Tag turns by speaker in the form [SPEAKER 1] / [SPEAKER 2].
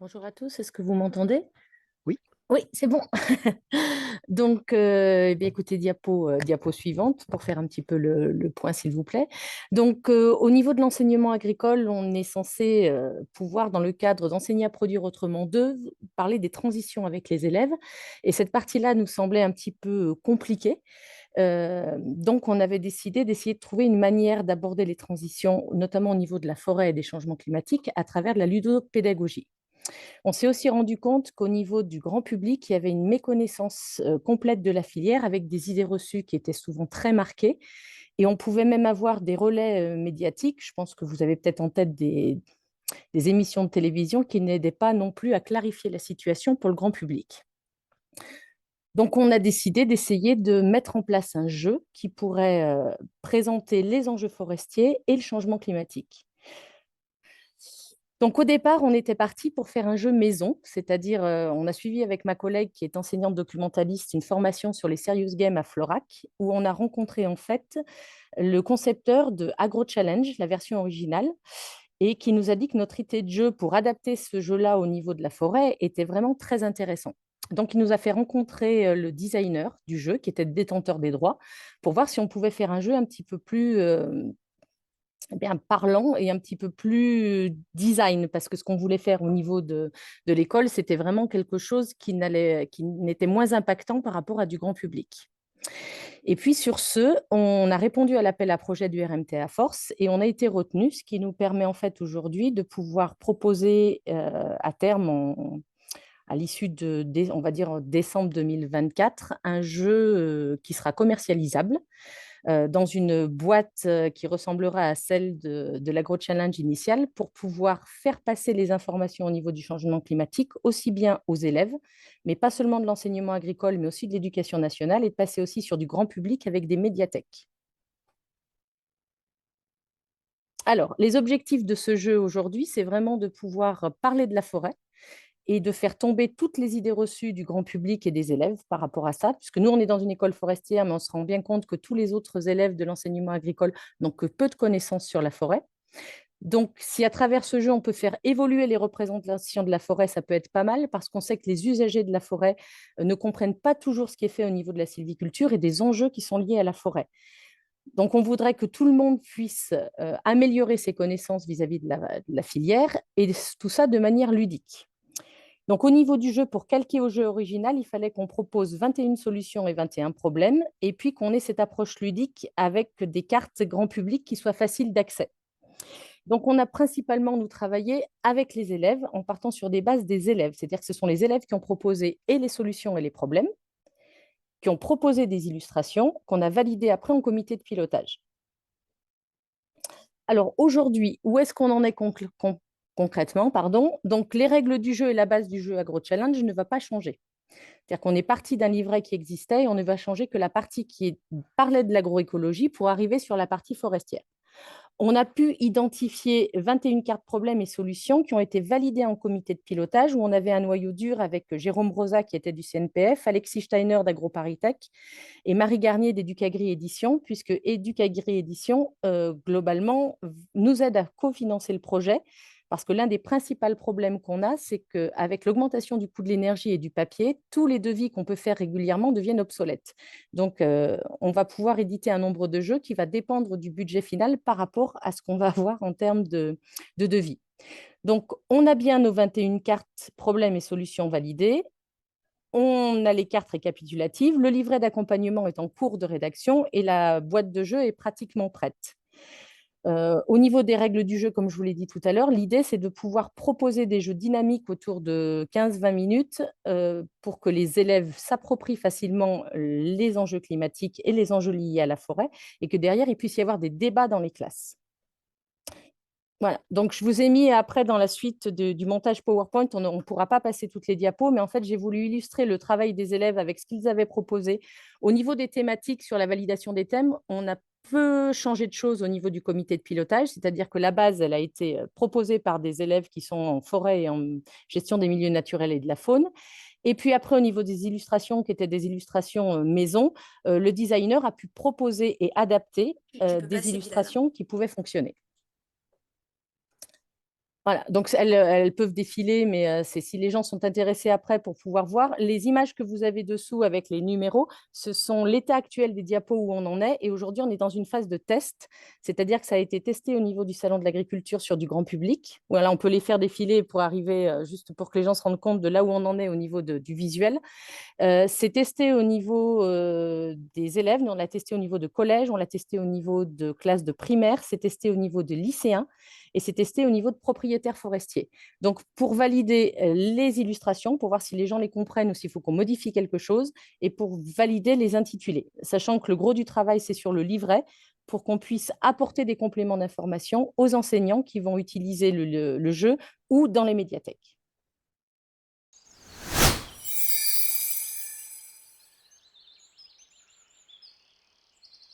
[SPEAKER 1] Bonjour à tous, est-ce que vous m'entendez?
[SPEAKER 2] Oui,
[SPEAKER 1] Oui, c'est bon. Donc, eh bien, écoutez, diapo suivante pour faire un petit peu le point, s'il vous plaît. Donc, au niveau de l'enseignement agricole, on est censé pouvoir, dans le cadre d'enseigner à produire autrement deux, parler des transitions avec les élèves. Et cette partie-là nous semblait un petit peu compliquée. Donc, on avait décidé d'essayer de trouver une manière d'aborder les transitions, notamment au niveau de la forêt et des changements climatiques, à travers de la ludopédagogie. On s'est aussi rendu compte qu'au niveau du grand public, il y avait une méconnaissance complète de la filière avec des idées reçues qui étaient souvent très marquées. Et on pouvait même avoir des relais médiatiques. Je pense que vous avez peut-être en tête des émissions de télévision qui n'aidaient pas non plus à clarifier la situation pour le grand public. Donc, on a décidé d'essayer de mettre en place un jeu qui pourrait présenter les enjeux forestiers et le changement climatique. Donc au départ, on était parti pour faire un jeu maison, c'est-à-dire on a suivi avec ma collègue qui est enseignante documentaliste une formation sur les serious games à Florac, où on a rencontré en fait le concepteur de Agro Challenge, la version originale, et qui nous a dit que notre idée de jeu pour adapter ce jeu-là au niveau de la forêt était vraiment très intéressant. Donc, il nous a fait rencontrer le designer du jeu, qui était le détenteur des droits, pour voir si on pouvait faire un jeu un petit peu plus eh bien, parlant et un petit peu plus design, parce que ce qu'on voulait faire au niveau de l'école, c'était vraiment quelque chose qui n'était moins impactant par rapport à du grand public. Et puis sur ce, on a répondu à l'appel à projet du RMT à Force et on a été retenu, ce qui nous permet en fait aujourd'hui de pouvoir proposer à terme, à l'issue on va dire en décembre 2024, un jeu qui sera commercialisable dans une boîte qui ressemblera à celle de l'agro-challenge initial pour pouvoir faire passer les informations au niveau du changement climatique aussi bien aux élèves, mais pas seulement de l'enseignement agricole, mais aussi de l'éducation nationale et de passer aussi sur du grand public avec des médiathèques. Alors, les objectifs de ce jeu aujourd'hui, c'est vraiment de pouvoir parler de la forêt et de faire tomber toutes les idées reçues du grand public et des élèves par rapport à ça, puisque nous, on est dans une école forestière, mais on se rend bien compte que tous les autres élèves de l'enseignement agricole n'ont que peu de connaissances sur la forêt. Donc, si à travers ce jeu, on peut faire évoluer les représentations de la forêt, ça peut être pas mal, parce qu'on sait que les usagers de la forêt ne comprennent pas toujours ce qui est fait au niveau de la sylviculture et des enjeux qui sont liés à la forêt. Donc, on voudrait que tout le monde puisse améliorer ses connaissances vis-à-vis de la filière, et tout ça de manière ludique. Donc, au niveau du jeu, pour calquer au jeu original, il fallait qu'on propose 21 solutions et 21 problèmes, et puis qu'on ait cette approche ludique avec des cartes grand public qui soient faciles d'accès. Donc, on a principalement, nous, travaillé avec les élèves en partant sur des bases des élèves, c'est-à-dire que ce sont les élèves qui ont proposé et les solutions et les problèmes, qui ont proposé des illustrations qu'on a validées après en comité de pilotage. Alors aujourd'hui, où est-ce qu'on en est concrètement, pardon. Donc, les règles du jeu et la base du jeu Agro Challenge ne va pas changer. C'est-à-dire qu'on est parti d'un livret qui existait et on ne va changer que la partie parlait de l'agroécologie pour arriver sur la partie forestière. On a pu identifier 21 cartes problèmes et solutions qui ont été validées en comité de pilotage où on avait un noyau dur avec Jérôme Rosa qui était du CNPF, Alexis Steiner d'AgroParisTech et Marie Garnier d'Educagri Édition, puisque Educagri Édition, globalement, nous aide à cofinancer le projet. Parce que l'un des principaux problèmes qu'on a, c'est qu'avec l'augmentation du coût de l'énergie et du papier, tous les devis qu'on peut faire régulièrement deviennent obsolètes. Donc, on va pouvoir éditer un nombre de jeux qui va dépendre du budget final par rapport à ce qu'on va avoir en termes de devis. Donc, on a bien nos 21 cartes problèmes et solutions validées. On a les cartes récapitulatives, le livret d'accompagnement est en cours de rédaction et la boîte de jeu est pratiquement prête. Au niveau des règles du jeu, comme je vous l'ai dit tout à l'heure, l'idée, c'est de pouvoir proposer des jeux dynamiques autour de 15-20 minutes pour que les élèves s'approprient facilement les enjeux climatiques et les enjeux liés à la forêt et que derrière, il puisse y avoir des débats dans les classes. Voilà, donc je vous ai mis après dans la suite du montage PowerPoint, on ne pourra pas passer toutes les diapos, mais en fait, j'ai voulu illustrer le travail des élèves avec ce qu'ils avaient proposé. Au niveau des thématiques sur la validation des thèmes, on a peu changé de choses au niveau du comité de pilotage, c'est-à-dire que la base, elle a été proposée par des élèves qui sont en forêt et en gestion des milieux naturels et de la faune. Et puis après, au niveau des illustrations, qui étaient des illustrations maison, le designer a pu proposer et adapter
[SPEAKER 2] Tu peux
[SPEAKER 1] des
[SPEAKER 2] passer, Bilal.
[SPEAKER 1] illustrations qui pouvaient fonctionner. Voilà, donc elles peuvent défiler, mais c'est si les gens sont intéressés après pour pouvoir voir. Les images que vous avez dessous avec les numéros, ce sont l'état actuel des diapos où on en est. Et aujourd'hui, on est dans une phase de test, c'est-à-dire que ça a été testé au niveau du Salon de l'Agriculture sur du grand public. Voilà, on peut les faire défiler pour arriver, juste pour que les gens se rendent compte de là où on en est au niveau du visuel. C'est testé au niveau des élèves, nous on l'a testé au niveau de collège, on l'a testé au niveau de classe de primaire, c'est testé au niveau de lycéens et c'est testé au niveau de propriétaires forestiers. Donc pour valider les illustrations, pour voir si les gens les comprennent ou s'il faut qu'on modifie quelque chose et pour valider les intitulés, sachant que le gros du travail c'est sur le livret pour qu'on puisse apporter des compléments d'information aux enseignants qui vont utiliser le jeu ou dans les médiathèques.